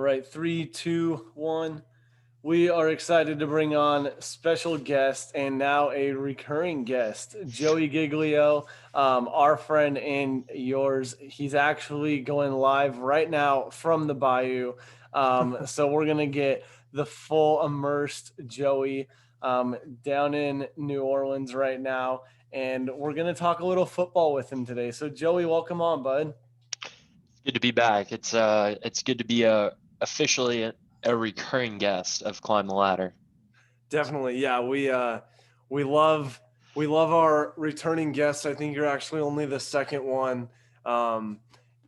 All right, three, two, one. We are excited to bring on special guest and now a recurring guest, Joey Giglio, our friend and yours. He's actually going live right now from the Bayou. So we're going to get the full immersed Joey down in New Orleans right now. And we're going to talk a little football with him today. So, Joey, welcome on, bud. Good to be back. It's good to be officially a recurring guest of Climb the Ladder. Definitely, yeah. We love we love our returning guests. I think you're actually only the second one, um,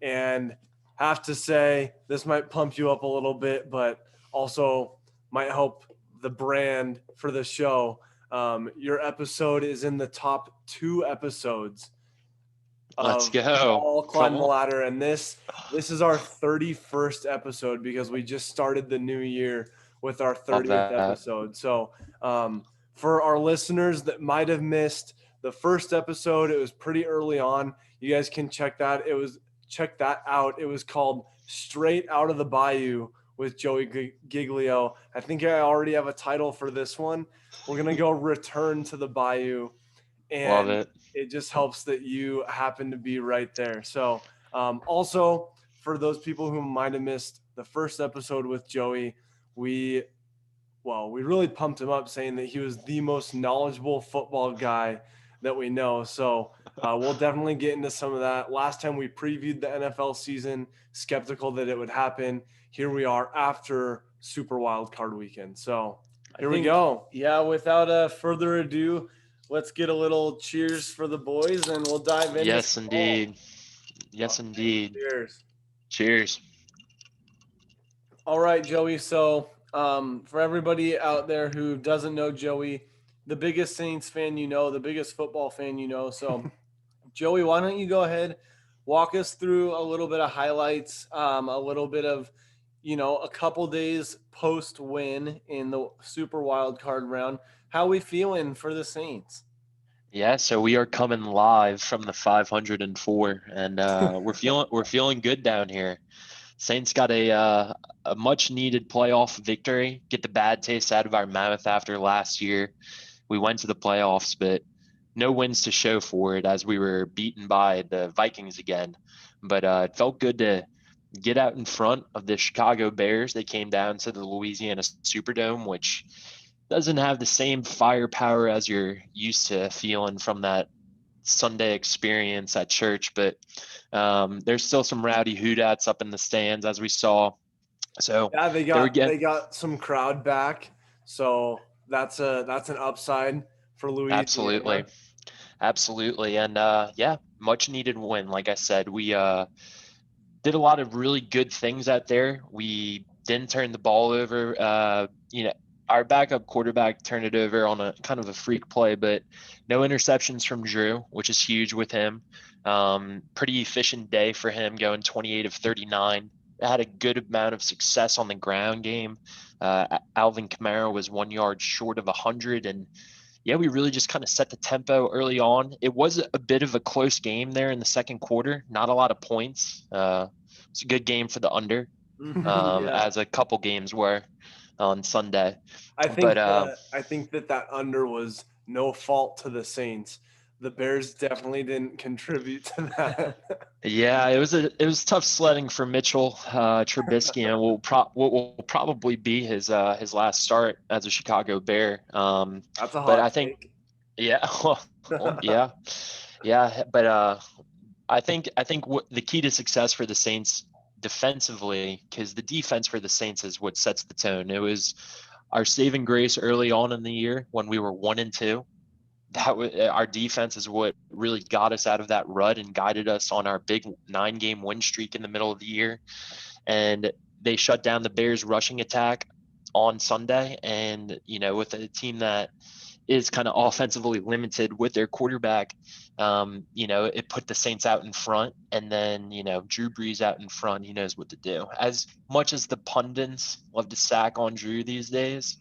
and have to say this might pump you up a little bit, but also might help the brand for the show. Your episode is in the top two episodes Let's of go. all Climb Come the on. Ladder, and this is our 31st episode because we just started the new year with our Love 30th that. episode. So, for our listeners that might have missed the first episode, it was pretty early on. You guys can check that out. It was called Straight Out of the Bayou with Joey Giglio. I think I already have a title for this one. We're gonna go Return to the Bayou, Love and it. it just helps that you happen to be right there. So, also for those people who might have missed the first episode with Joey, we we really pumped him up saying that he was the most knowledgeable football guy that we know. So we'll definitely get into some of that. Last time we previewed the NFL season, skeptical that it would happen. Here we are after Super Wild Card Weekend. So here we go. Yeah, without further ado, let's get a little cheers for the boys and we'll dive into Yes, some ball. indeed. All Yes, right, indeed. cheers. Cheers. All right, Joey. So, for everybody out there who doesn't know Joey, the biggest Saints fan you know, the biggest football fan you know. So, Joey, why don't you go ahead, walk us through a little bit of highlights, a little bit of, a couple days post win in the Super Wild Card round. How we feeling for the Saints? Yeah, so we are coming live from the 504, and we're feeling good down here. Saints got a much needed playoff victory. Get the bad taste out of our mouth after last year. We went to the playoffs, but no wins to show for it as we were beaten by the Vikings again. But it felt good to get out in front of the Chicago Bears. They came down to the Louisiana Superdome, which doesn't have the same firepower as you're used to feeling from that Sunday experience at church. But there's still some rowdy hoodats up in the stands, as we saw. So Yeah, they were getting they got some crowd back, so that's an upside for absolutely. Louisiana. Absolutely. And yeah, much needed win. Like I said, we did a lot of really good things out there. We didn't turn the ball over. Our backup quarterback turned it over on a kind of a freak play, but no interceptions from Drew, which is huge with him. Pretty efficient day for him, going 28 of 39. Had a good amount of success on the ground game. Alvin Kamara was 1 yard short of 100, and yeah, we really just kind of set the tempo early on. It was a bit of a close game there in the second quarter. Not a lot of points. It's a good game for the under, Yeah. as a couple games were on Sunday. But I think that under was no fault to the Saints. The Bears definitely didn't contribute to that. yeah, it was tough sledding for Mitchell Trubisky, and what will probably be his last start as a Chicago Bear. That's a But hot I think take. yeah, yeah, yeah. But I think what the key to success for the Saints defensively, because the defense for the Saints is what sets the tone. It was our saving grace early on in the year when we were 1-2. That was our defense is what really got us out of that rut and guided us on our big 9-game win streak in the middle of the year. And they shut down the Bears rushing attack on Sunday. And with a team that is kind of offensively limited with their quarterback, it put the Saints out in front, and then Drew Brees out in front. He knows what to do. As much as the pundits love to sack on Drew these days,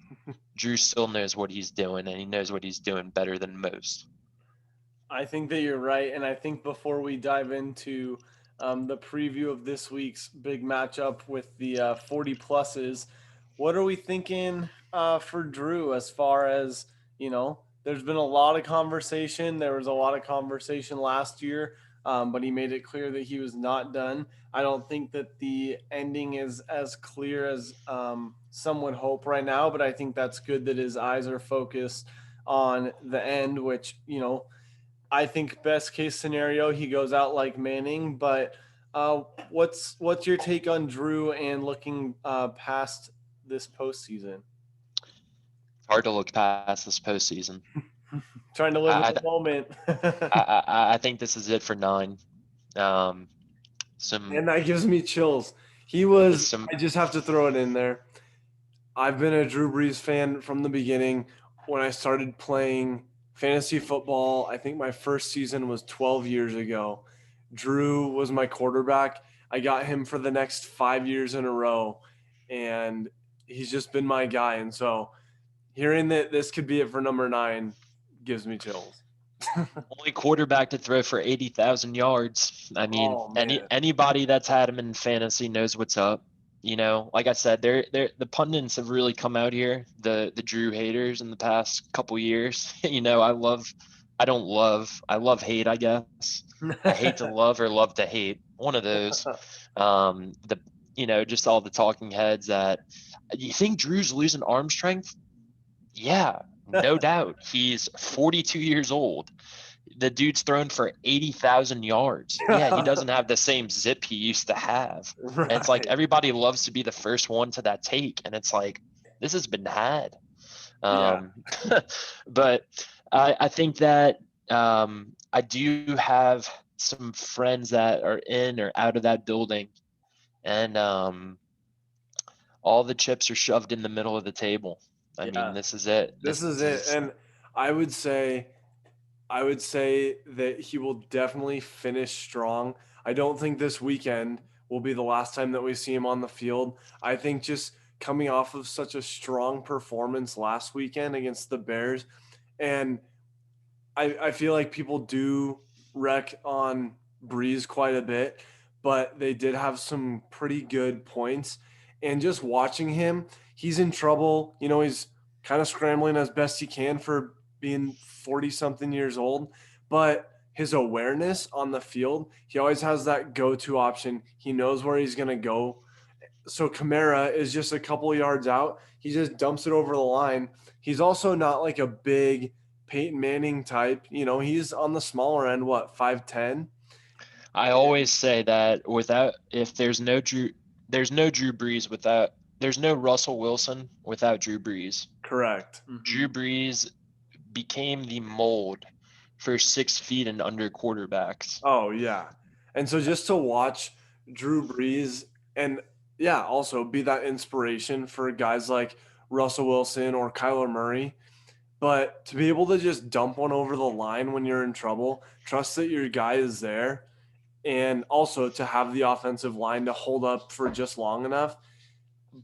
Drew still knows what he's doing, and he knows what he's doing better than most. I think that you're right, and I think before we dive into the preview of this week's big matchup with the 40 pluses. What are we thinking for Drew as far as, there's been a lot of conversation. There was a lot of conversation last year, but he made it clear that he was not done. I don't think that the ending is as clear as some would hope right now, but I think that's good that his eyes are focused on the end, which, I think best case scenario he goes out like Manning. But what's your take on Drew and looking past this postseason? It's hard to look past this postseason. Trying to live in I, the moment. I think this is it for 9. Some And that gives me chills. He was, some I just have to throw it in there. I've been a Drew Brees fan from the beginning. When I started playing fantasy football, I think my first season was 12 years ago. Drew was my quarterback. I got him for the next 5 years in a row, and he's just been my guy. And so hearing that this could be it for number 9 gives me chills. only quarterback to throw for 80,000 yards. I mean, Oh, man. anybody that's had him in fantasy knows what's up. Like I said, the pundits have really come out here, the Drew haters in the past couple years. I love hate, I guess. I hate to love or love to hate. One of those. The just all the talking heads that you think Drew's losing arm strength? Yeah, no doubt. He's 42 years old. The dude's thrown for 80,000 yards. Yeah, he doesn't have the same zip he used to have. And it's like Right. everybody loves to be the first one to that take. And it's like, this has been had. Yeah. But I think that I do have some friends that are in or out of that building. And all the chips are shoved in the middle of the table. I mean, Yeah. this is it. This This is it. is And I would say I would say that he will definitely finish strong. I don't think this weekend will be the last time that we see him on the field. I think just coming off of such a strong performance last weekend against the Bears, and I feel like people do wreck on Breeze quite a bit, but they did have some pretty good points. And just watching him, he's in trouble. He's kind of scrambling as best he can for being 40 something years old, but his awareness on the field, he always has that go to option. He knows where he's going to go. So Kamara is just a couple yards out. He just dumps it over the line. He's also not like a big Peyton Manning type. He's on the smaller end, what, 5'10"? I always say that if there's no Drew Brees there's no Russell Wilson without Drew Brees. Correct. Drew Brees became the mold for 6 feet and under quarterbacks. Oh, yeah. And so just to watch Drew Brees and, yeah, also be that inspiration for guys like Russell Wilson or Kyler Murray. But to be able to just dump one over the line when you're in trouble, trust that your guy is there, and also to have the offensive line to hold up for just long enough.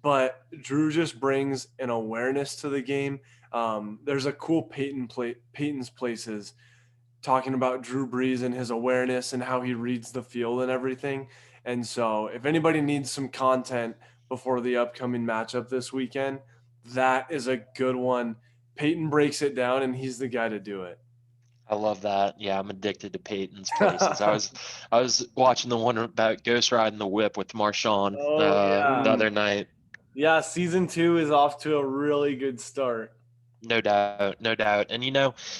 But Drew just brings an awareness to the game. There's a cool Peyton's Places talking about Drew Brees and his awareness and how he reads the field and everything. And so if anybody needs some content before the upcoming matchup this weekend, that is a good one. Peyton breaks it down, and he's the guy to do it. I love that. Yeah, I'm addicted to Peyton's Places. I was watching the one about Ghost Riding the Whip with Marshawn Oh, the yeah. other night. Yeah, season 2 is off to a really good start. No doubt, no doubt. And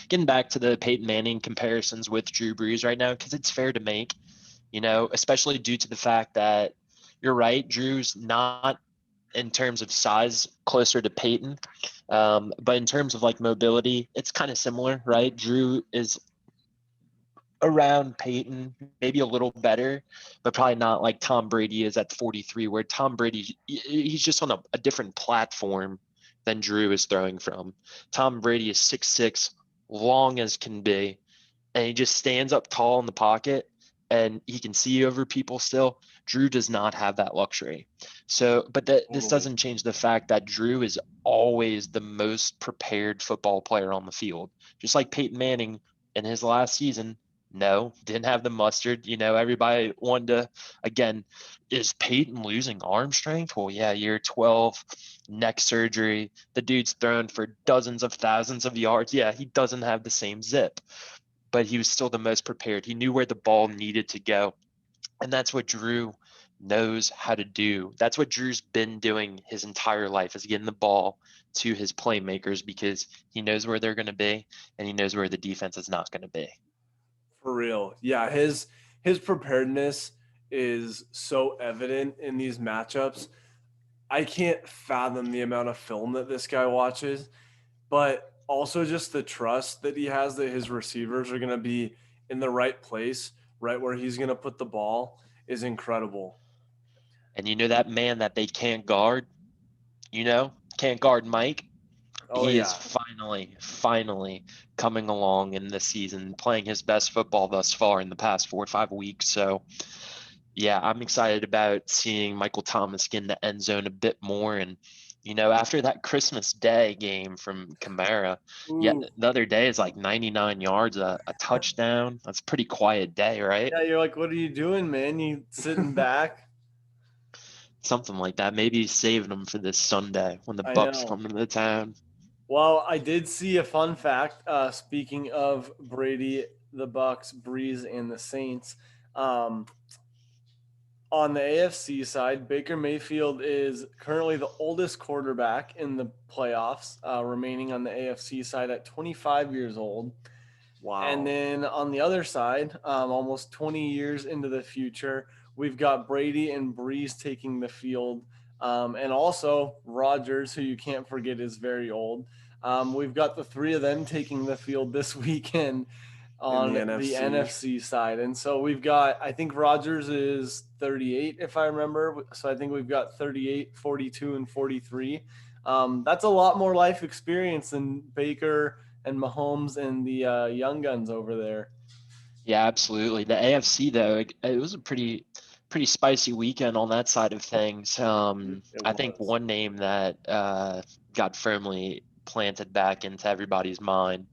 getting back to the Peyton Manning comparisons with Drew Brees right now, because it's fair to make, especially due to the fact that you're right, Drew's not in terms of size closer to Peyton, but in terms of like mobility, it's kind of similar, right? Drew is around Peyton, maybe a little better, but probably not like Tom Brady is at 43, where Tom Brady, he's just on a different platform than Drew is throwing from. Tom Brady is 6'6", long as can be, and he just stands up tall in the pocket and he can see over people still. Drew does not have that luxury. So, but this Totally. doesn't change the fact that Drew is always the most prepared football player on the field. Just like Peyton Manning in his last season No, didn't have the mustard. Everybody wanted to, again, is Peyton losing arm strength? Well, yeah, year 12, neck surgery. The dude's thrown for dozens of thousands of yards. Yeah, he doesn't have the same zip, but he was still the most prepared. He knew where the ball needed to go. And that's what Drew knows how to do. That's what Drew's been doing his entire life, is getting the ball to his playmakers, because he knows where they're going to be and he knows where the defense is not going to be. For real. Yeah, his preparedness is so evident in these matchups. I can't fathom the amount of film that this guy watches, but also just the trust that he has that his receivers are going to be in the right place, right where he's going to put the ball, is incredible. And that man that they can't guard, can't guard Mike. Oh He is yeah. finally coming along in this season, playing his best football thus far in the past 4 or 5 weeks. So, yeah, I'm excited about seeing Michael Thomas get in the end zone a bit more. And, after that Christmas Day game from Kamara, Ooh. the other day is like 99 yards, a touchdown. That's a pretty quiet day, right? Yeah, you're like, what are you doing, man? You sitting back? Something like that. Maybe he's saving them for this Sunday when the I Bucs know. come into town. Well, I did see a fun fact. Speaking of Brady, the Bucs, Brees, and the Saints, um, on the AFC side, Baker Mayfield is currently the oldest quarterback in the playoffs, remaining on the AFC side at 25 years old. Wow. And then on the other side, almost 20 years into the future, we've got Brady and Brees taking the field. And also Rodgers, who you can't forget is very old. We've got the three of them taking the field this weekend on the NFC side. And so we've got, I think Rodgers is 38, if I remember. So I think we've got 38, 42, and 43. That's a lot more life experience than Baker and Mahomes and the young guns over there. Yeah, absolutely. The AFC though, it was a pretty spicy weekend on that side of things. It I think was. one name that got firmly planted back into everybody's mind,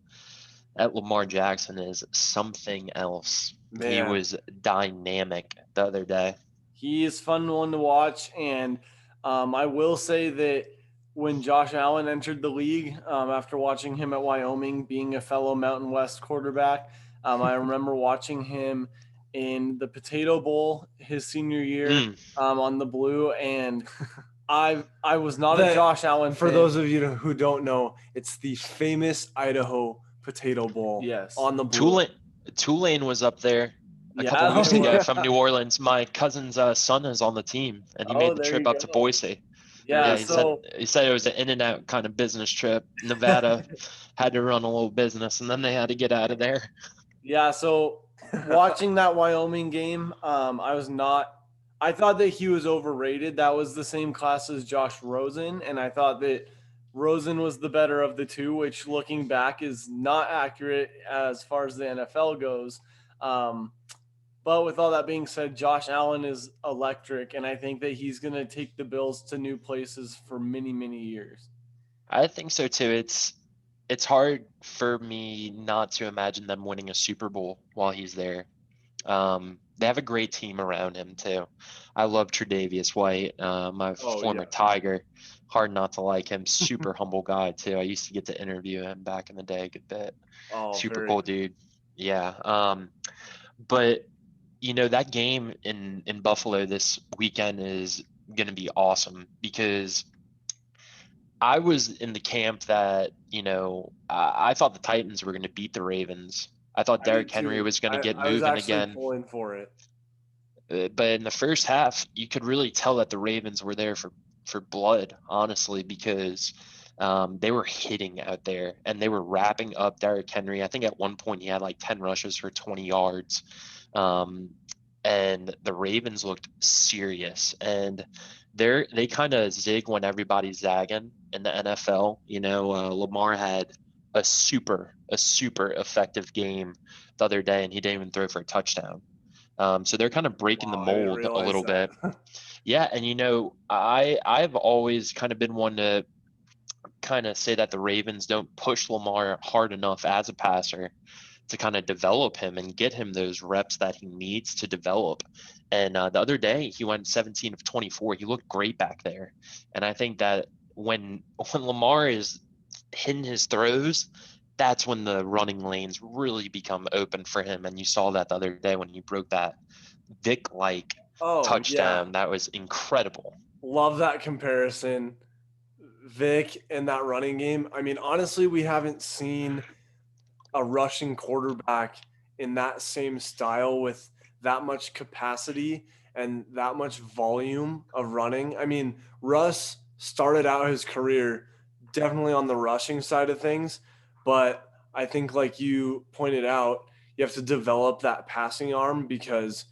that Lamar Jackson, is something else. He Man, was dynamic the other day. he is fun one to watch. And I will say that when Josh Allen entered the league, after watching him at Wyoming, being a fellow Mountain West quarterback, I remember watching him in the Potato Bowl his senior year Mm. on the blue. And I was not a Josh Allen For fan. those of you who don't know, it's the famous Idaho Potato Bowl. Yes. On the blue. Tulane was up there a couple weeks ago from New Orleans. My cousin's son is on the team, and he made the trip up to Boise. Yeah, he said it was an in and out kind of business trip. Nevada had to run a little business, and then they had to get out of there. Yeah, so watching that Wyoming game, I thought that he was overrated. That was the same class as Josh Rosen, and I thought that Rosen was the better of the two, which looking back is not accurate as far as the NFL goes. But with all that being said, Josh Allen is electric, and I think that he's going to take the Bills to new places for many, many years. I think so too. It's hard for me not to imagine them winning a Super Bowl while he's there. They have a great team around him too. I love Tre'Davious White, my former Tiger. Hard not to like him. Super humble guy too. I used to get to interview him back in the day a good bit. Super cool dude. Yeah. But that game in Buffalo this weekend is going to be awesome, because I was in the camp that, I thought the Titans were going to beat the Ravens. I thought Derrick Henry was going to get moving again. Pulling for it. But in the first half, you could really tell that the Ravens were there for blood, honestly, because they were hitting out there and they were wrapping up Derrick Henry. I think at one point he had like 10 rushes for 20 yards. And the Ravens looked serious, and they kind of zig when everybody's zagging in the NFL. Lamar had a super effective game the other day, and he didn't even throw for a touchdown. So they're kind of breaking the mold a little bit. Yeah, and I've always kind of been one to kind of say that the Ravens don't push Lamar hard enough as a passer. to kind of develop him and get him those reps that he needs to develop. And the other day he went 17 of 24. He looked great back there. And I think that when Lamar is hitting his throws, that's when the running lanes really become open for him. And you saw that the other day when he broke that Vic-like touchdown. That was incredible. Love that comparison. Vic and that running game. I mean, honestly, we haven't seen a rushing quarterback in that same style with that much capacity and that much volume of running. I mean, Russ started out his career definitely on the rushing side of things, but I think, like you pointed out, you have to develop that passing arm because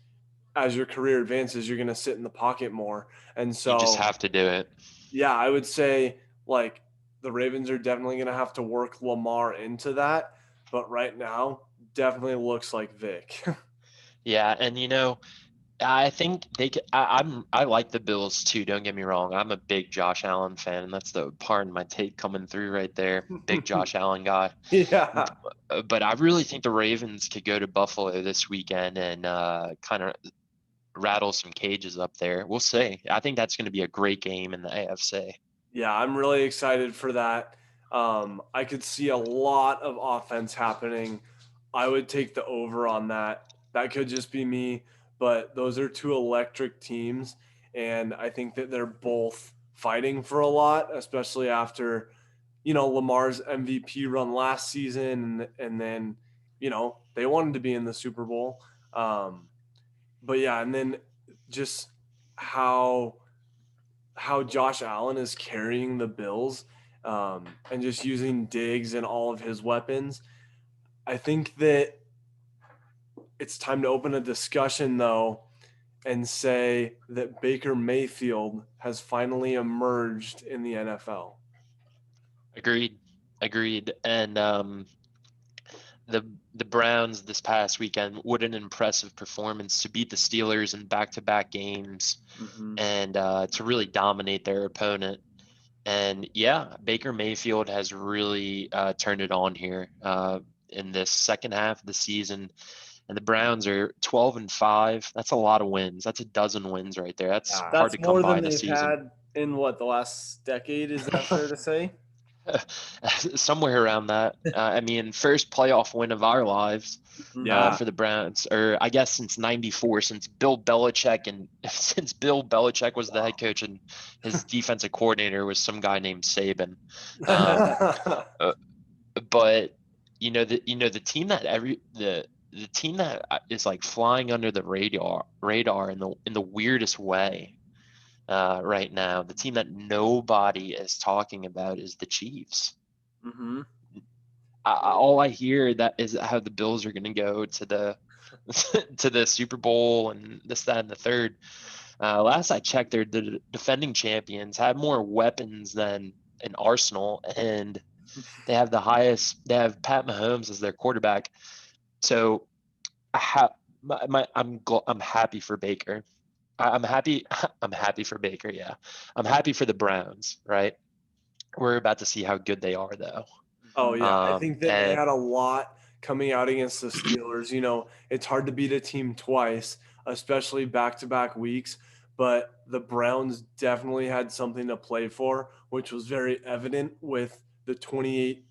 as your career advances, you're going to sit in the pocket more. And so you just have to do it. Yeah, I would say like the Ravens are definitely going to have to work Lamar into that. But right now, definitely looks like Vic. Yeah, and I think I like the Bills too. Don't get me wrong. I'm a big Josh Allen fan, and that's the part of my take coming through right there. Big Josh Allen guy. Yeah. But I really think the Ravens could go to Buffalo this weekend and kind of rattle some cages up there. We'll see. I think that's going to be a great game in the AFC. Yeah, I'm really excited for that. I could see a lot of offense happening. I would take the over on that. That could just be me, but those are two electric teams, and I think that they're both fighting for a lot, especially after, Lamar's MVP run last season, and then, they wanted to be in the Super Bowl. But yeah, and then just how Josh Allen is carrying the Bills, and just using Diggs and all of his weapons. I think that it's time to open a discussion, though, and say that Baker Mayfield has finally emerged in the NFL. Agreed. And the Browns this past weekend, what an impressive performance to beat the Steelers in back-to-back games and to really dominate their opponent. And yeah, Baker Mayfield has really turned it on here in this second half of the season. And the Browns are 12-5. That's a lot of wins. That's a dozen wins right there. That's hard to come by this season. That's more than they've had in the last decade. Is that fair to say? Somewhere around that. I mean, first playoff win of our lives for the Browns, or I guess since '94, since Bill Belichick was the head coach and his defensive coordinator was some guy named Saban. But the team that the team that is like flying under the radar in the weirdest way. Right now, the team that nobody is talking about is the Chiefs. All I hear that is how the Bills are going to go to the Super Bowl and this, that, and the third. Last I checked, they're the defending champions, have more weapons than an Arsenal, and they have They have Pat Mahomes as their quarterback. So I'm happy for Baker. I'm happy for Baker. Yeah. I'm happy for the Browns, right? We're about to see how good they are though. Oh yeah. I think that they had a lot coming out against the Steelers. It's hard to beat a team twice, especially back-to-back weeks, but the Browns definitely had something to play for, which was very evident with the 28-0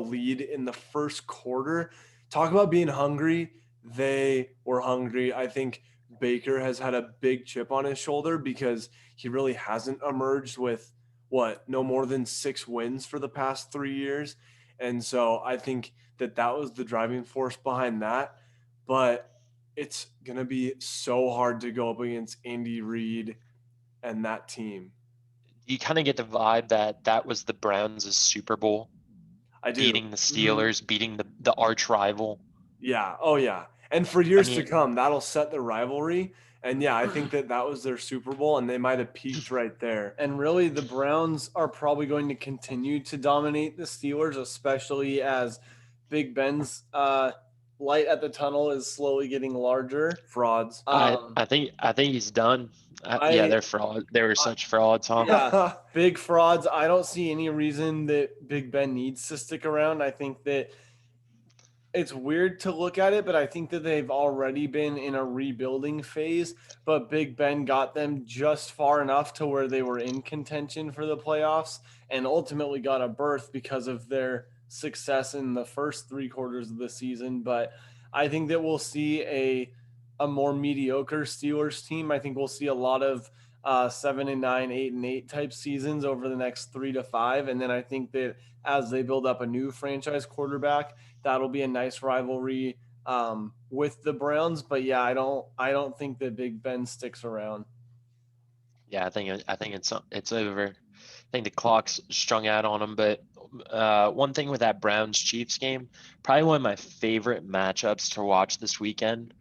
lead in the first quarter. Talk about being hungry. They were hungry. I think Baker has had a big chip on his shoulder because he really hasn't emerged with no more than 6 wins for the past 3 years. And so I think that was the driving force behind that. But it's going to be so hard to go up against Andy Reid and that team. You kind of get the vibe that was the Browns' Super Bowl. I do. Beating the Steelers, beating the arch rival. Yeah. Oh yeah. And for years to come, that'll set the rivalry. And yeah, I think that was their Super Bowl, and they might have peaked right there. And really, the Browns are probably going to continue to dominate the Steelers, especially as Big Ben's light at the tunnel is slowly getting larger. Frauds. I think he's done. They're fraud. They were such frauds, huh? Yeah, big frauds. I don't see any reason that Big Ben needs to stick around. I think that it's weird to look at it, but I think that they've already been in a rebuilding phase. But Big Ben got them just far enough to where they were in contention for the playoffs and ultimately got a berth because of their success in the first 3 quarters of the season. But I think that we'll see a more mediocre Steelers team. I think we'll see a lot of 7-9, 8-8 type seasons over the next 3 to 5. And then I think that as they build up a new franchise quarterback, that'll be a nice rivalry with the Browns. But yeah, I don't think that Big Ben sticks around. Yeah, I think it's over. I think the clock's strung out on them. But one thing with that Browns Chiefs game, probably one of my favorite matchups to watch this weekend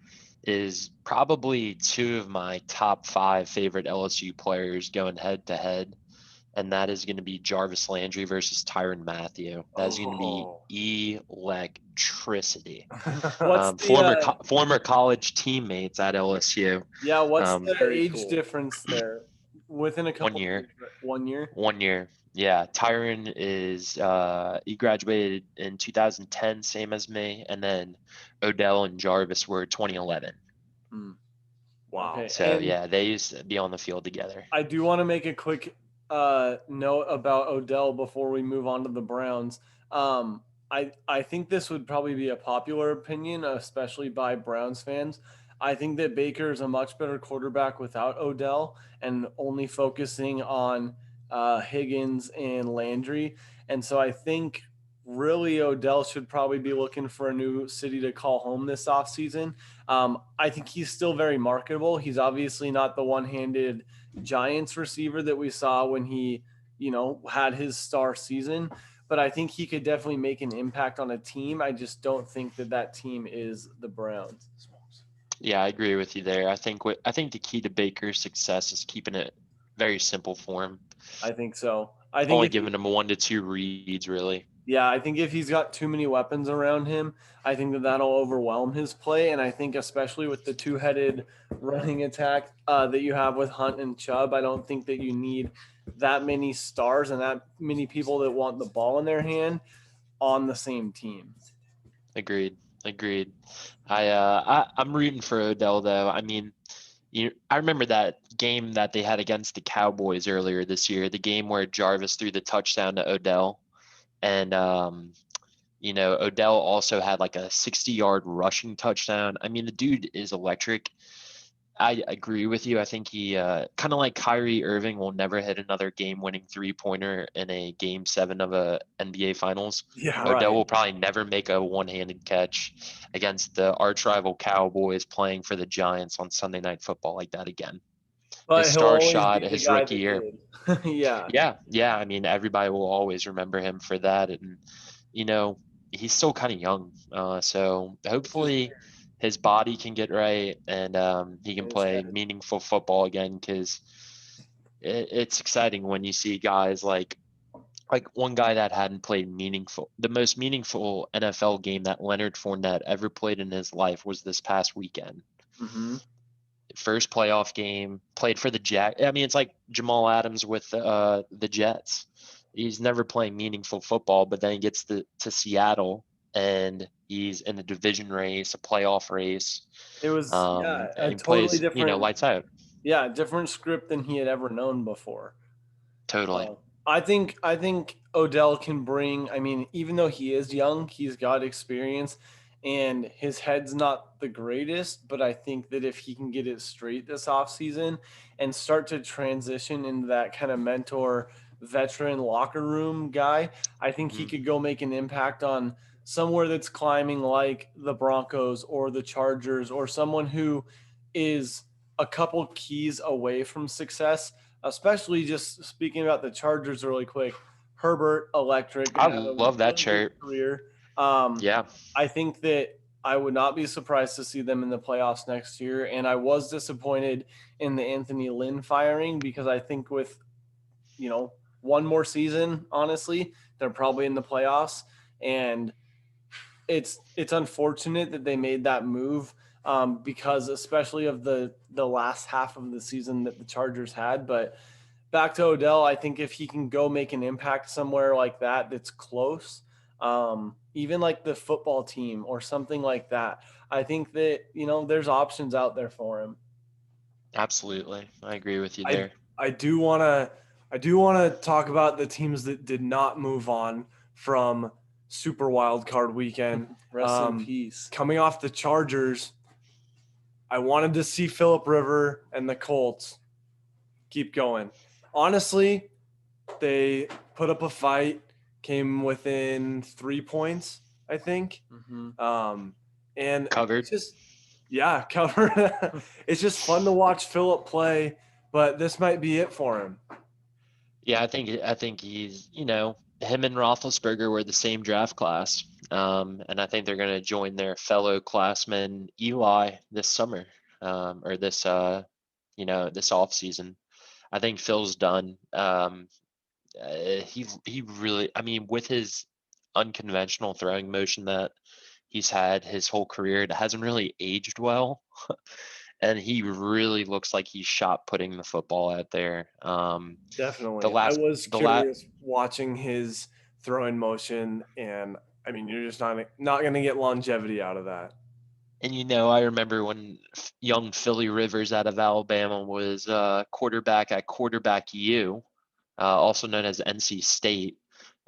is probably 2 of my top 5 favorite LSU players going head to head. And that is going to be Jarvis Landry versus Tyrann Mathieu. That's going to be electricity. What's Former college teammates at LSU. what's the Very age cool. difference there? Within a couple 1 year. years, right? 1 year. 1 year. Yeah, Tyron is he graduated in 2010, same as me, and then Odell and Jarvis were 2011. Wow. Okay. So And yeah, they used to be on the field together. I do want to make a quick note about Odell before we move on to the Browns. I think this would probably be a popular opinion, especially by Browns fans. I think that Baker is a much better quarterback without Odell and only focusing on Higgins and Landry. And so I think really Odell should probably be looking for a new city to call home this offseason. I think he's still very marketable. He's obviously not the one-handed Giants receiver that we saw when he, had his star season, but I think he could definitely make an impact on a team. I just don't think that team is the Browns. Yeah, I agree with you there. I think the key to Baker's success is keeping it very simple for him. I think so. I think Only giving him 1 to 2 reads, really. Yeah, I think if he's got too many weapons around him, I think that'll overwhelm his play. And I think especially with the two-headed running attack that you have with Hunt and Chubb, I don't think that you need that many stars and that many people that want the ball in their hand on the same team. Agreed. I'm rooting for Odell though. I mean, I remember that game that they had against the Cowboys earlier this year, the game where Jarvis threw the touchdown to Odell. And, Odell also had like a 60-yard rushing touchdown. I mean, the dude is electric. I agree with you. I think he kind of like Kyrie Irving will never hit another game-winning three-pointer in a Game 7 of a NBA Finals. Yeah, Odell will probably never make a one-handed catch against the arch rival Cowboys playing for the Giants on Sunday Night Football like that again. But his he'll star always shot, be the his guy rookie year. Yeah. I mean, everybody will always remember him for that. And, he's still kind of young. So hopefully his body can get right and he can play meaningful football again, because it's exciting when you see guys like one guy that hadn't played the most meaningful NFL game that Leonard Fournette ever played in his life was this past weekend. Mm-hmm. First playoff game, played for the Jets. I mean, it's like Jamal Adams with the Jets. He's never playing meaningful football, but then he gets to Seattle and he's in the division race, a playoff race. It was and a he totally plays, different lights out. Yeah, different script than he had ever known before. Totally. I think Odell can bring. I mean, even though he is young, he's got experience, and his head's not the greatest. But I think that if he can get it straight this offseason and start to transition into that kind of mentor, veteran locker room guy, I think he could go make an impact on somewhere that's climbing like the Broncos or the Chargers, or someone who is a couple keys away from success. Especially just speaking about the Chargers really quick, Herbert, electric. I love that chart. Career. Yeah. I think that I would not be surprised to see them in the playoffs next year. And I was disappointed in the Anthony Lynn firing, because I think with, one more season, honestly, they're probably in the playoffs. And it's unfortunate that they made that move. Because especially of the last half of the season that the Chargers had. But back to Odell, I think if he can go make an impact somewhere like that that's close, even like the football team or something like that. I think that, there's options out there for him. Absolutely. I agree with you I there. I do want to talk about the teams that did not move on from Super Wild Card Weekend. Rest in peace. Coming off the Chargers, I wanted to see Phillip River and the Colts keep going. Honestly, they put up a fight, came within 3 points, I think. And Covered. it's just, yeah, covered. It's just fun to watch Phillip play, but this might be it for him. Yeah, I think he's, him and Roethlisberger were the same draft class. And I think they're going to join their fellow classman Eli this summer, or this off season. I think Phil's done. He really, I mean, with his unconventional throwing motion that he's had his whole career, it hasn't really aged well. And he really looks like he's shot putting the football out there. Definitely. I was curious watching his throwing motion, and I mean, you're just not going to get longevity out of that. And I remember when young Philly Rivers out of Alabama was quarterback at Quarterback U, also known as NC State.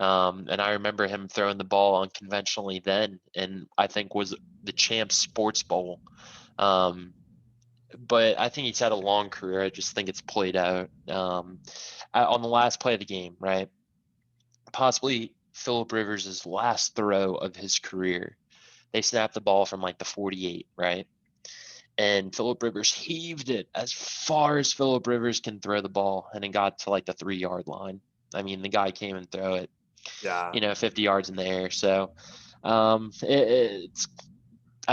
And I remember him throwing the ball unconventionally then, and I think was the Champs Sports Bowl. But I think he's had a long career. I just think it's played out on the last play of the game, right? Possibly Phillip Rivers' last throw of his career. They snapped the ball from like the 48, right? And Phillip Rivers heaved it as far as Phillip Rivers can throw the ball, and it got to like the 3-yard line. I mean, the guy came and threw it, 50 yards in the air. So I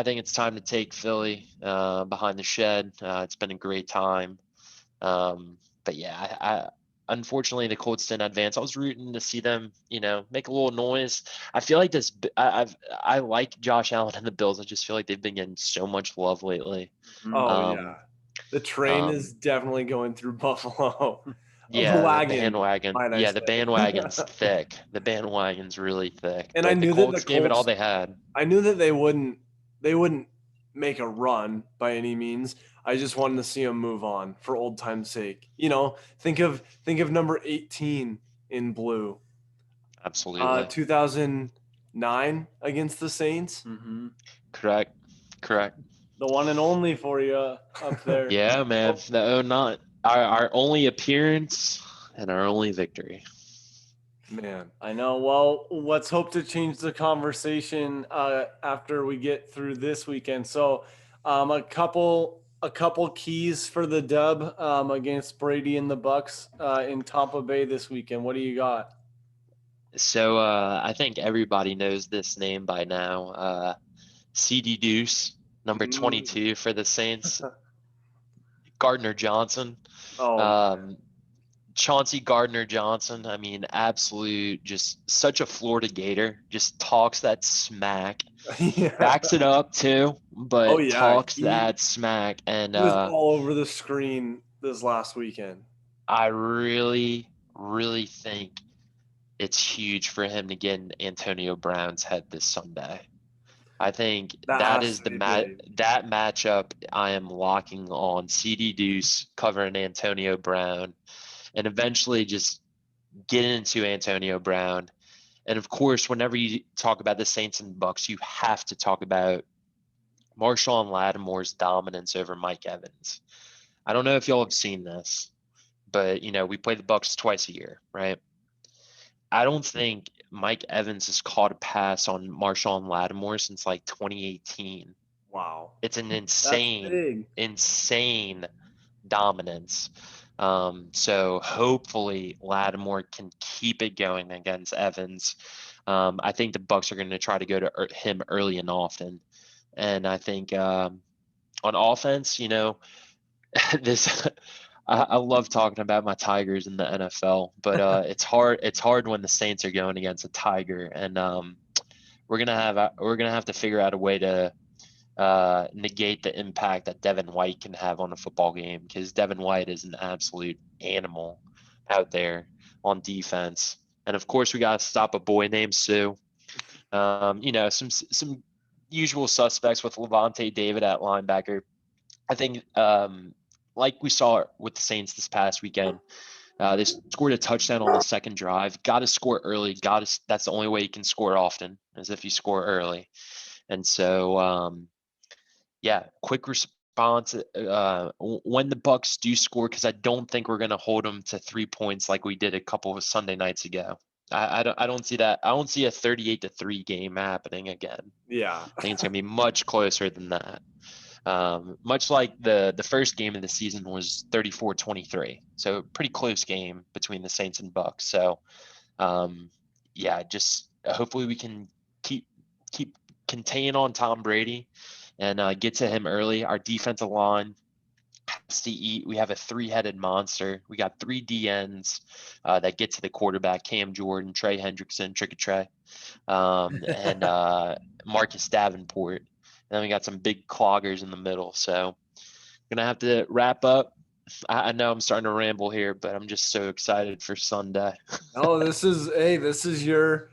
think it's time to take Philly behind the shed. It's been a great time. But yeah, I unfortunately the Colts didn't advance. I was rooting to see them, make a little noise. I feel like I like Josh Allen and the Bills. I just feel like they've been getting so much love lately. Oh yeah, the train is definitely going through Buffalo. Yeah, the wagon. The bandwagon. Yeah, the bandwagon's thick. The bandwagon's really thick. And but I knew the Colts that the gave it all Colts, they had. I knew that they wouldn't make a run by any means. I just wanted to see them move on for old time's sake. Think of number 18 in blue. Absolutely. 2009 against the Saints. Correct. The one and only for you up there. Yeah, man. The 09. Our only appearance and our only victory. Man, I know. Well, let's hope to change the conversation after we get through this weekend. So, a couple keys for the dub against Brady and the Bucs in Tampa Bay this weekend. What do you got? So I think everybody knows this name by now. CD Deuce, number 22 for the Saints. Gardner Johnson. Chauncey Gardner Johnson. I mean, absolute, just such a Florida Gator. Just talks that smack. Backs it up too, but talks that smack. And he was all over the screen this last weekend. I really, really think it's huge for him to get in Antonio Brown's head this Sunday. I think that is that matchup I am locking on CD Deuce covering Antonio Brown, and eventually just get into Antonio Brown. And of course, whenever you talk about the Saints and Bucs, you have to talk about Marshawn Lattimore's dominance over Mike Evans. I don't know if y'all have seen this, but we play the Bucs twice a year, right? I don't think Mike Evans has caught a pass on Marshawn Lattimore since like 2018. Wow. It's an insane dominance. So hopefully Lattimore can keep it going against Evans. I think the Bucs are going to try to go to him early and often. And I think on offense, this I love talking about my Tigers in the NFL, but it's hard when the Saints are going against a Tiger, and we're gonna have to figure out a way to negate the impact that Devin White can have on a football game, because Devin White is an absolute animal out there on defense. And of course, we got to stop a boy named Sue. Some usual suspects with Levante David at linebacker. I think, like we saw with the Saints this past weekend, they scored a touchdown on the second drive. Got to score early. That's the only way you can score often, is if you score early. And so, quick response when the Bucs do score, because I don't think we're going to hold them to 3 points like we did a couple of Sunday nights ago. I don't see that. I don't see a 38-3 game happening again. Yeah. I think it's going to be much closer than that. Much like the first game of the season was 34-23. So pretty close game between the Saints and Bucs. So just hopefully we can keep contain on Tom Brady and get to him early. Our defensive line has to eat. We have a 3-headed monster. We got 3 DNs that get to the quarterback: Cam Jordan, Trey Hendrickson, Trey, and Marcus Davenport. And then we got some big cloggers in the middle. So gonna have to wrap up. I know I'm starting to ramble here, but I'm just so excited for Sunday. Oh, this is your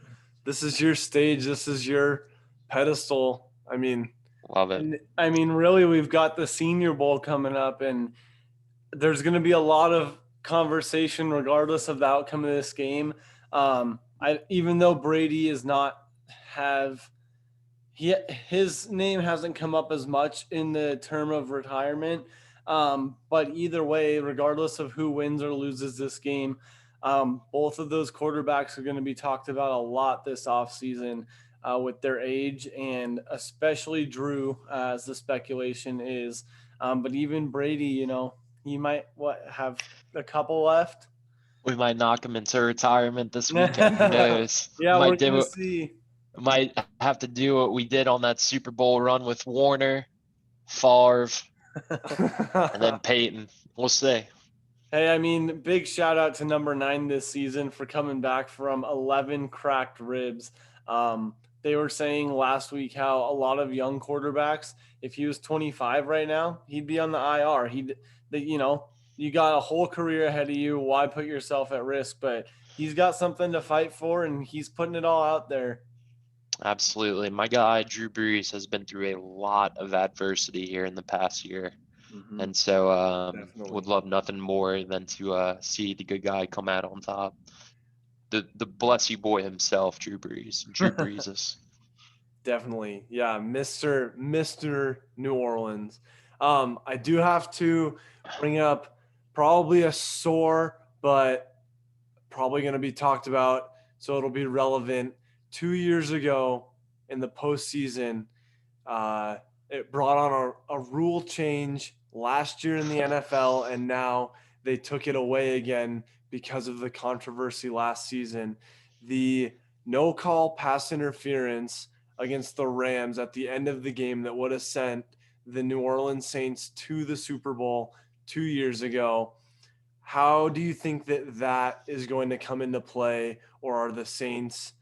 stage. This is your pedestal. I mean, Love it. Really, we've got the Senior Bowl coming up, and there's going to be a lot of conversation regardless of the outcome of this game. Even though Brady is not his name hasn't come up as much in the term of retirement. But either way, regardless of who wins or loses this game, both of those quarterbacks are going to be talked about a lot this offseason with their age, and especially Drew, as the speculation is. But even Brady, he might have a couple left. We might knock him into retirement this weekend. Who knows? Yeah, we're going to see. Might have to do what we did on that Super Bowl run with Warner, Favre, and then Peyton. We'll see. Hey, big shout out to number 9 this season for coming back from 11 cracked ribs. They were saying last week how a lot of young quarterbacks, if he was 25 right now, he'd be on the IR. You got a whole career ahead of you. Why put yourself at risk? But he's got something to fight for, and he's putting it all out there. Absolutely. My guy, Drew Brees, has been through a lot of adversity here in the past year. Mm-hmm. And so would love nothing more than to see the good guy come out on top. The blessy boy himself, Drew Brees. Drew Brees. Definitely. Yeah, Mr. New Orleans. I do have to bring up probably a sore, but probably going to be talked about, so it'll be relevant. 2 years ago in the postseason, it brought on a rule change last year in the NFL, and now they took it away again because of the controversy last season. The no-call pass interference against the Rams at the end of the game that would have sent the New Orleans Saints to the Super Bowl 2 years ago. How do you think that is going to come into play, or are the Saints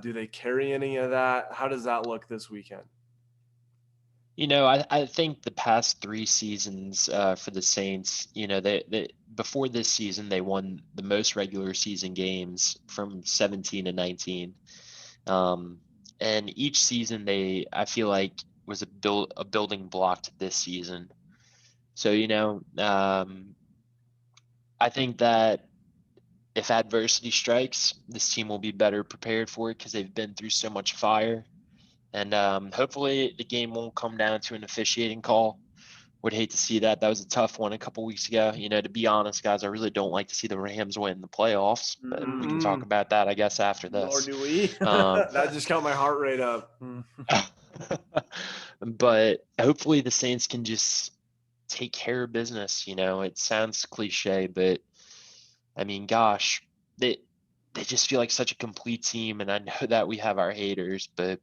do they carry any of that? How does that look this weekend? I think the past 3 seasons for the Saints, they before this season, they won the most regular season games from 17 to 19. And each season I feel like was a building block to this season. So, I think that if adversity strikes, this team will be better prepared for it because they've been through so much fire. And hopefully the game won't come down to an officiating call. Would hate to see that. That was a tough one a couple weeks ago. To be honest, guys, I really don't like to see the Rams win the playoffs. But we can talk about that, I guess, after this. Nor do we. That just got my heart rate up. But hopefully the Saints can just take care of business. It sounds cliche, but gosh, they just feel like such a complete team. And I know that we have our haters, but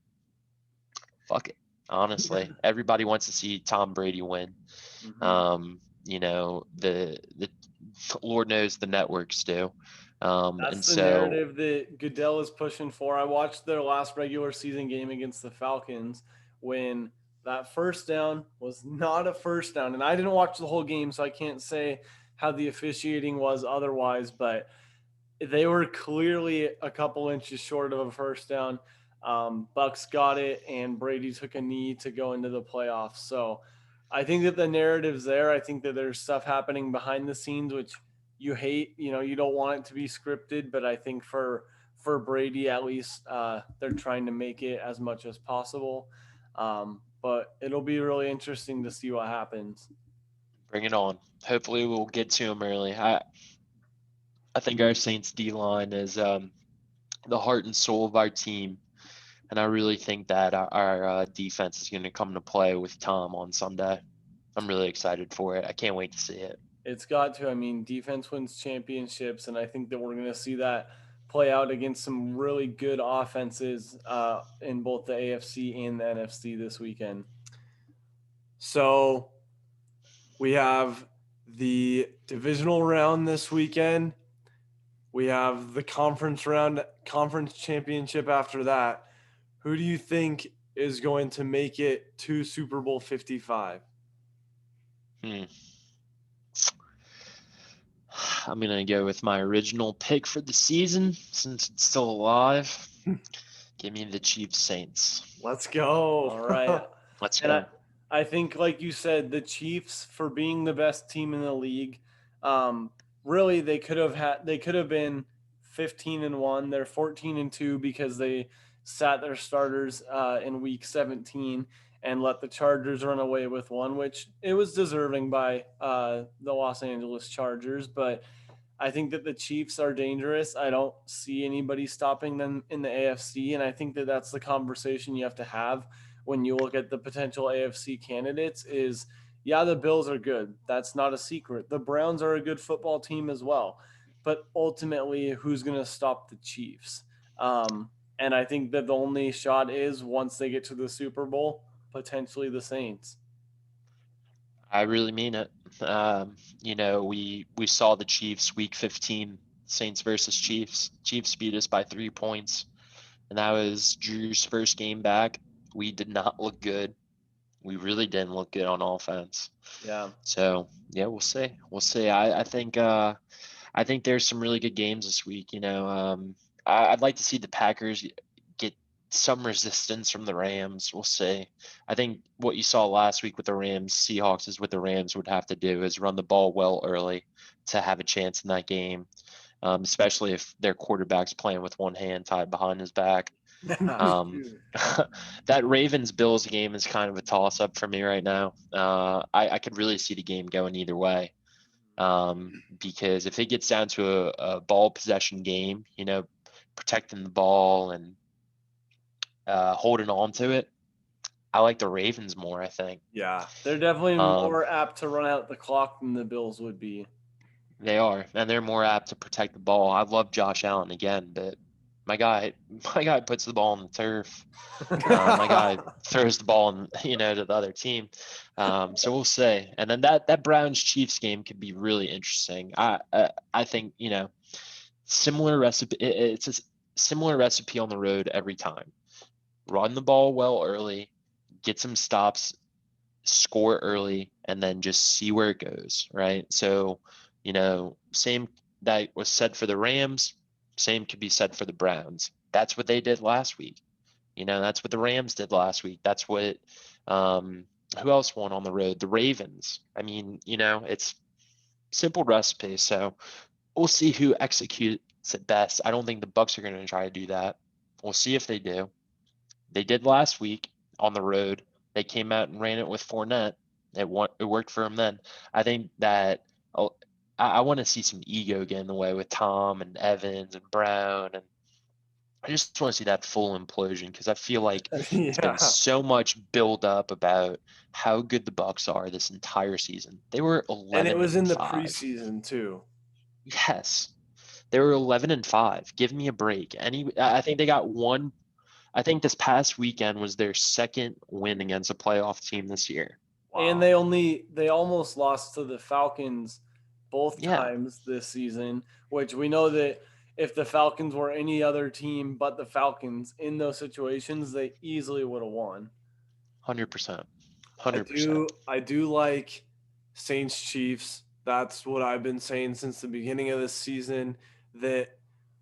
fuck it. Honestly, everybody wants to see Tom Brady win. Mm-hmm. The Lord knows the networks do. That's the narrative that Goodell is pushing for. I watched their last regular season game against the Falcons when that first down was not a first down. And I didn't watch the whole game, so I can't say how the officiating was otherwise, but they were clearly a couple inches short of a first down. Bucs got it, and Brady took a knee to go into the playoffs. So I think that the narrative's there. I think that there's stuff happening behind the scenes, which you hate. You don't want it to be scripted, but I think for Brady, at least, they're trying to make it as much as possible. But it'll be really interesting to see what happens. Bring it on. Hopefully we'll get to him early. I think our Saints D-line is the heart and soul of our team. And I really think that our defense is going to come into play with Tom on Sunday. I'm really excited for it. I can't wait to see it. It's got to. I mean, defense wins championships, and I think that we're going to see that play out against some really good offenses in both the AFC and the NFC this weekend. So we have the divisional round this weekend. We have the conference championship after that. Who do you think is going to make it to Super Bowl 55? I'm going to go with my original pick for the season since it's still alive. Give me the Chiefs Saints. Let's go. All right. Let's go. I think, like you said, the Chiefs, for being the best team in the league, really they could have been 15-1. They're 14-2 because they sat their starters in week 17 and let the Chargers run away with one, which it was deserving by the Los Angeles Chargers. But I think that the Chiefs are dangerous. I don't see anybody stopping them in the AFC, and I think that that's the conversation you have to have when you look at the potential AFC candidates is, yeah, the Bills are good. That's not a secret. The Browns are a good football team as well. But ultimately, who's going to stop the Chiefs? And I think that the only shot is once they get to the Super Bowl, potentially the Saints. I really mean it. We saw the Chiefs week 15, Saints versus Chiefs. Chiefs beat us by 3 points, and that was Drew's first game back. We did not look good. We really didn't look good on offense. Yeah. So yeah, we'll see. We'll see. I think there's some really good games this week. I'd like to see the Packers get some resistance from the Rams. We'll see. I think what you saw last week with the Rams, Seahawks, is what the Rams would have to do is run the ball well early to have a chance in that game, especially if their quarterback's playing with one hand tied behind his back. That Ravens-Bills game is kind of a toss-up for me right now. I could really see the game going either way. Because if it gets down to a ball possession game, protecting the ball and holding on to it, I like the Ravens more, I think. Yeah. They're definitely more apt to run out the clock than the Bills would be. They are, and they're more apt to protect the ball. I love Josh Allen again, but my guy puts the ball on the turf. My guy throws the ball, to the other team. So we'll see. And then that Browns Chiefs game could be really interesting. I think similar recipe. It's a similar recipe on the road every time. Run the ball well early, get some stops, score early, and then just see where it goes. Right. So same that was said for the Rams. Same could be said for the Browns. That's what they did last week. That's what the Rams did last week. That's what who else won on the road? The Ravens. I mean, it's simple recipe. So we'll see who executes it best. I don't think the Bucs are going to try to do that. We'll see if they do. They did last week on the road. They came out and ran it with Fournette. It worked for them then. I think that I want to see some ego get in the way with Tom and Evans and Brown, and I just want to see that full implosion because I feel like it's been so much build up about how good the Bucs are this entire season. They were 11, and it was in the 5. preseason too. Yes, they were 11-5. Give me a break. I think they got one. I think this past weekend was their second win against a playoff team this year. Wow. And they almost lost to the Falcons both times this season, which we know that if the Falcons were any other team but the Falcons in those situations, they easily would have won. 100%. 100%. I do like Saints Chiefs. That's what I've been saying since the beginning of this season, that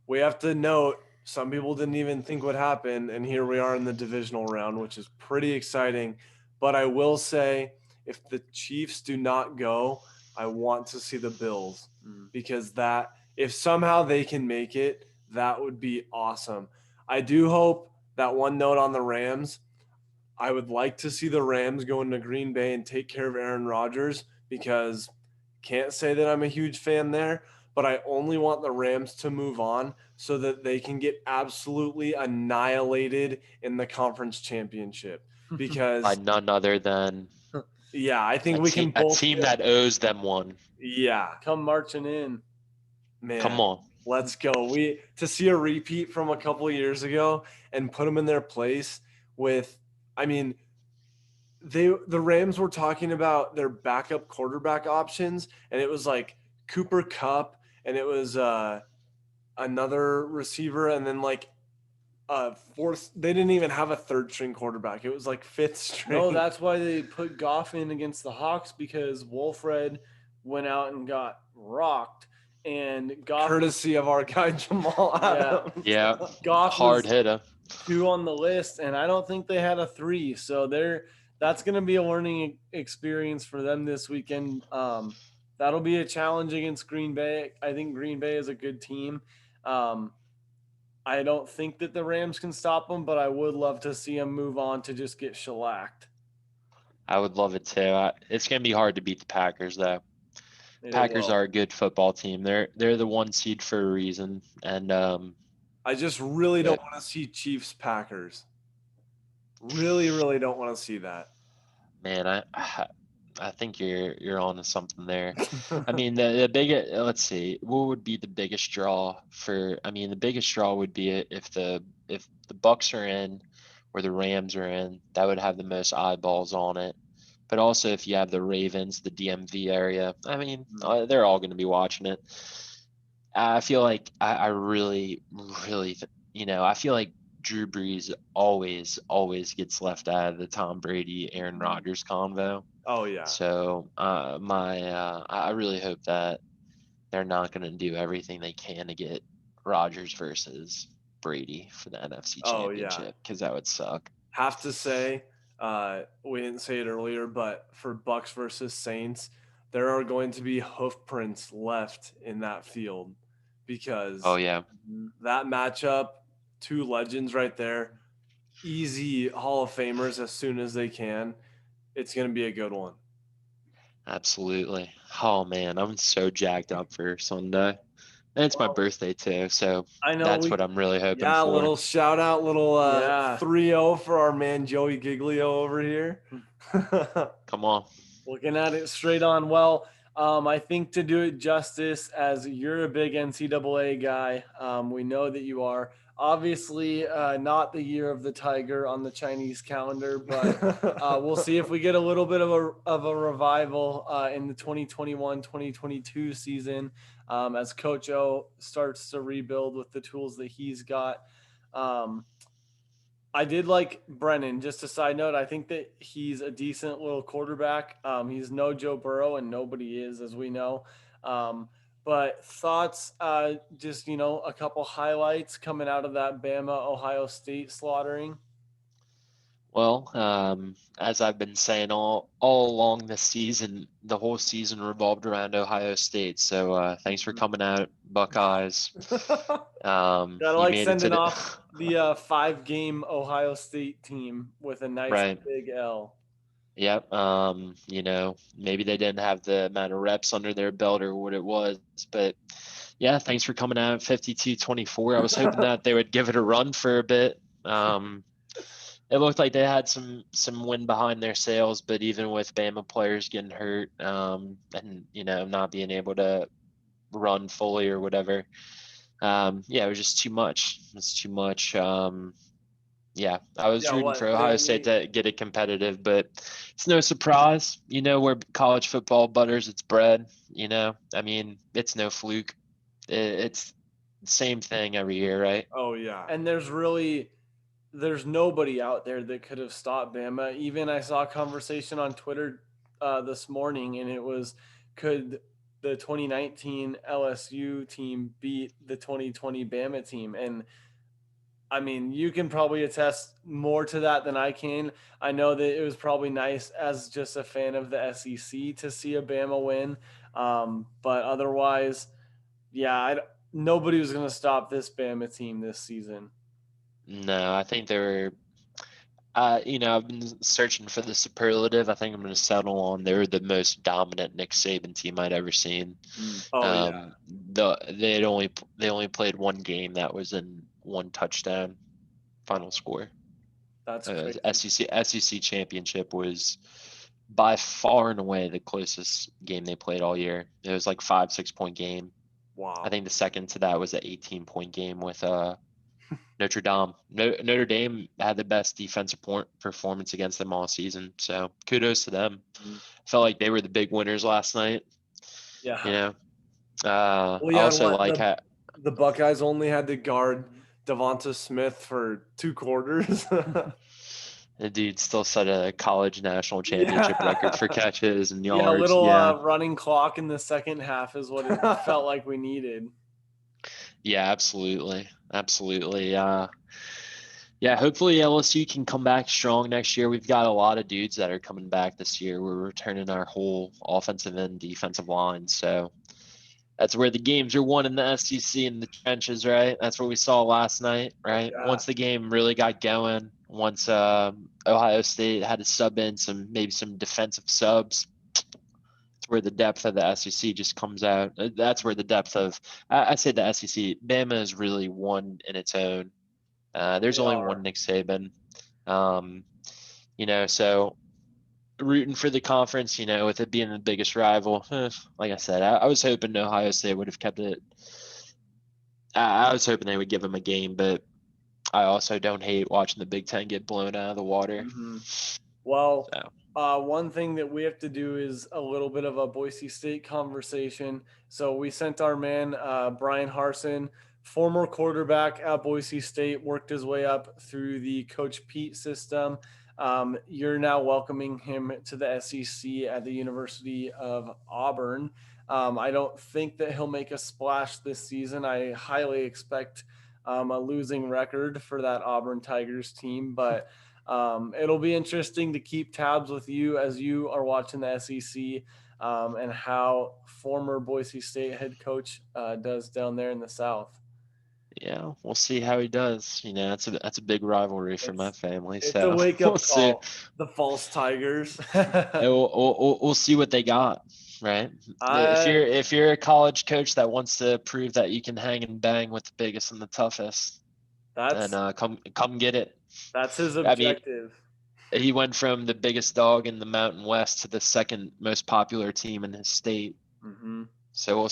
we have to note some people didn't even think would happen. And here we are in the divisional round, which is pretty exciting. But I will say, if the Chiefs do not go, I want to see the Bills because that if somehow they can make it, that would be awesome. I do hope that one note on the Rams. I would like to see the Rams go into Green Bay and take care of Aaron Rodgers because can't say that I'm a huge fan there, but I only want the Rams to move on so that they can get absolutely annihilated in the conference championship because By none other than yeah, I think we can a both team that owes them one. yeah, Come marching in. man. Come on. Let's go. We to see a repeat from a couple of years ago and put them in their place with I mean the Rams were talking about their backup quarterback options and it was like Cooper Kupp and it was another receiver and then like fourth they didn't even have a third string quarterback. It was like fifth string. No, that's why they put Goff in against the Hawks because Wolfred went out and got rocked and Goff courtesy of our guy Jamal Adams. Yeah. Goff Hard was hitter. 2 on the list, and I don't think they had a 3. So that's going to be a learning experience for them this weekend. That'll be a challenge against Green Bay. I think Green Bay is a good team. I don't think that the Rams can stop them, but I would love to see them move on to just get shellacked. I would love it too. It's going to be hard to beat the Packers, though. It Packers will. are a good football team. They're the 1 seed for a reason, and I just really don't want to see Chiefs Packers. Really, really don't want to see that. man, I think you're on to something there. I mean, the biggest. Let's see, what would be the biggest draw for? I mean, the biggest draw would be if the Bucs are in, or the Rams are in. That would have the most eyeballs on it. But also, if you have the Ravens, the DMV area, I mean, they're all going to be watching it. I feel like I really, really, I feel like Drew Brees always gets left out of the Tom Brady, Aaron Rodgers convo. Oh yeah. So I really hope that they're not going to do everything they can to get Rodgers versus Brady for the NFC Championship because that would suck. Have to say, we didn't say it earlier, but for Bucs versus Saints, there are going to be hoof prints left in that field because that matchup, 2 legends right there, easy Hall of Famers as soon as they can. It's going to be a good one. Absolutely. Oh man, I'm so jacked up for Sunday. And it's my birthday too, so I know that's what I'm really hoping Yeah, for. little shout out, little 3-0 for our man Joey Giglio over here. Come on. Looking at it straight on. Well, I think to do it justice, as you're a big NCAA guy, we know that you are. Obviously, not the year of the tiger on the Chinese calendar, but we'll see if we get a little bit of a revival in the 2021-2022 season as Coach O starts to rebuild with the tools that he's got. I did like Brennan. Just a side note, I think that he's a decent little quarterback. He's no Joe Burrow, and nobody is, as we know. But thoughts, just, a couple highlights coming out of that Bama-Ohio State slaughtering? Well, as I've been saying all along this season, the whole season revolved around Ohio State. So thanks for coming out, Buckeyes. Gotta like sending off the 5-game Ohio State team with a nice big L. Yep. Maybe they didn't have the amount of reps under their belt or what it was, but yeah, thanks for coming out 52-24. I was hoping that they would give it a run for a bit. It looked like they had some wind behind their sails, but even with Bama players getting hurt, and not being able to run fully or whatever, it was just too much. It's too much. I was rooting for Ohio State to get it competitive, but it's no surprise. Where college football butters its bread. I mean, it's no fluke. It's the same thing every year, right? Oh yeah. And there's nobody out there that could have stopped Bama. Even I saw a conversation on Twitter this morning, and it was, could the 2019 LSU team beat the 2020 Bama team? And I mean, you can probably attest more to that than I can. I know that it was probably nice as just a fan of the SEC to see a Bama win. But otherwise, yeah, nobody was going to stop this Bama team this season. No, I think they were. I've been searching for the superlative. I think I'm going to settle on they're the most dominant Nick Saban team I'd ever seen. Oh yeah. They only played one game that was in one touchdown final score. That's crazy. SEC championship was by far and away the closest game they played all year. It was like 5-6 point game. Wow. I think the second to that was an 18-point game with Notre Dame. Notre Dame had the best defensive performance against them all season. So kudos to them. Felt like they were the big winners last night. Yeah. You know. Well, yeah, also like the Buckeyes only had to guard Devonta Smith for 2 quarters. The dude still set a college national championship record for catches and yards. Yeah, a little running clock in the second half is what it felt like we needed. Yeah, absolutely. Yeah, hopefully LSU can come back strong next year. We've got a lot of dudes that are coming back this year. We're returning our whole offensive and defensive line. So that's where the games are won in the SEC in the trenches, right? That's what we saw last night, right? Yeah. Once the game really got going, once Ohio State had to sub in some defensive subs, that's where the depth of the SEC just comes out. That's where the depth of I say the SEC. Bama is really one in its own. There's only one Nick Saban. So rooting for the conference, with it being the biggest rival. Like I said, I was hoping Ohio State would have kept it. I was hoping they would give them a game, but I also don't hate watching the Big Ten get blown out of the water. Mm-hmm. Well, one thing that we have to do is a little bit of a Boise State conversation. So we sent our man, Brian Harsin, former quarterback at Boise State, worked his way up through the Coach Pete system. You're now welcoming him to the SEC at the University of Auburn. I don't think that he'll make a splash this season. I highly expect a losing record for that Auburn Tigers team, but it'll be interesting to keep tabs with you as you are watching the SEC and how former Boise State head coach does down there in the South. Yeah, we'll see how he does. That's a big rivalry for my family. It's so a wake up call. See. The false Tigers. we'll see what they got, right? If you're a college coach that wants to prove that you can hang and bang with the biggest and the toughest, then come get it. That's his objective. He went from the biggest dog in the Mountain West to the second most popular team in his state. Mm-hmm. So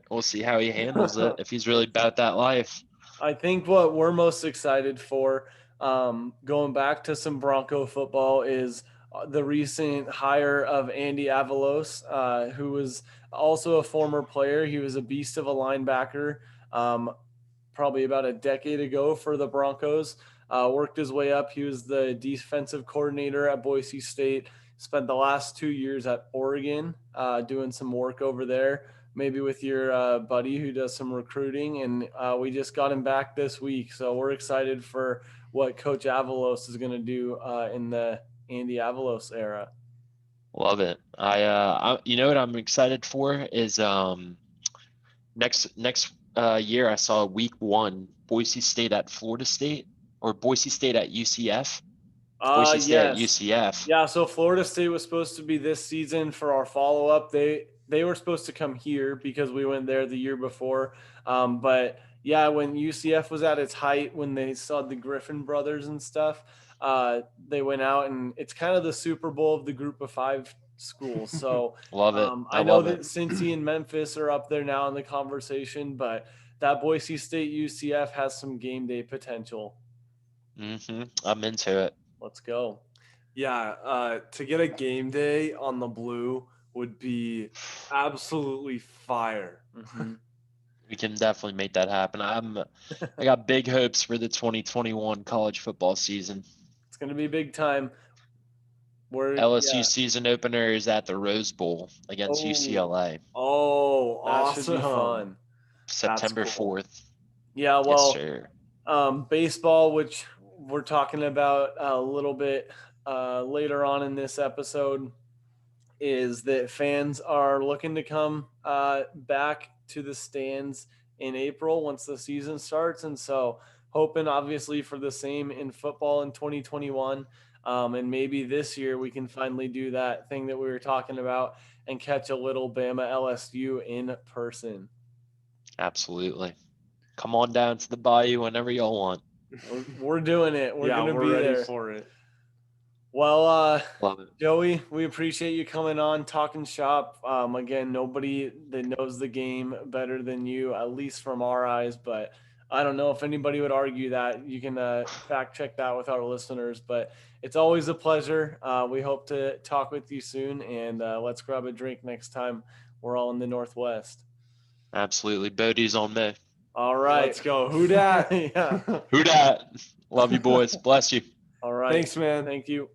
we'll see how he handles it if he's really about that life. I think what we're most excited for, going back to some Bronco football, is the recent hire of Andy Avalos, who was also a former player. He was a beast of a linebacker probably about a decade ago for the Broncos. Worked his way up. He was the defensive coordinator at Boise State, spent the last 2 years at Oregon doing some work over there, maybe with your buddy who does some recruiting. And we just got him back this week. So we're excited for what Coach Avalos is going to do in the Andy Avalos era. Love it. I what I'm excited for is next year I saw week 1 Boise State at Florida State or Boise State at UCF. Boise State at UCF. Yeah, so Florida State was supposed to be this season for our follow-up. They were supposed to come here because we went there the year before. But yeah, when UCF was at its height, when they saw the Griffin brothers and stuff, they went out, and it's kind of the Super Bowl of the group of 5 schools. So love it. I know that Cincy and Memphis are up there now in the conversation, but that Boise State UCF has some game day potential. I'm into it. Let's go. Yeah, to get a game day on the blue would be absolutely fire. Mm-hmm. We can definitely make that happen. I got big hopes for the 2021 college football season. It's going to be big time. LSU season opener is at the Rose Bowl against UCLA. Oh, awesome. That should be fun. September 4th. Yeah, well, yes, sir. Baseball, which we're talking about a little bit later on in this episode, is that fans are looking to come back to the stands in April once the season starts. And so hoping obviously for the same in football in 2021. And maybe this year we can finally do that thing that we were talking about and catch a little Bama LSU in person. Absolutely. Come on down to the Bayou whenever y'all want. We're doing it. We're going to be ready there for it. Well, Love it. Joey, we appreciate you coming on, talking shop. Again, nobody that knows the game better than you, at least from our eyes. But I don't know if anybody would argue that. You can fact check that with our listeners. But it's always a pleasure. We hope to talk with you soon, and let's grab a drink next time we're all in the Northwest. Absolutely. Bodie's on me. All right. Let's go. Who dat? Yeah. Who dat? Love you, boys. Bless you. All right. Thanks, man. Thank you.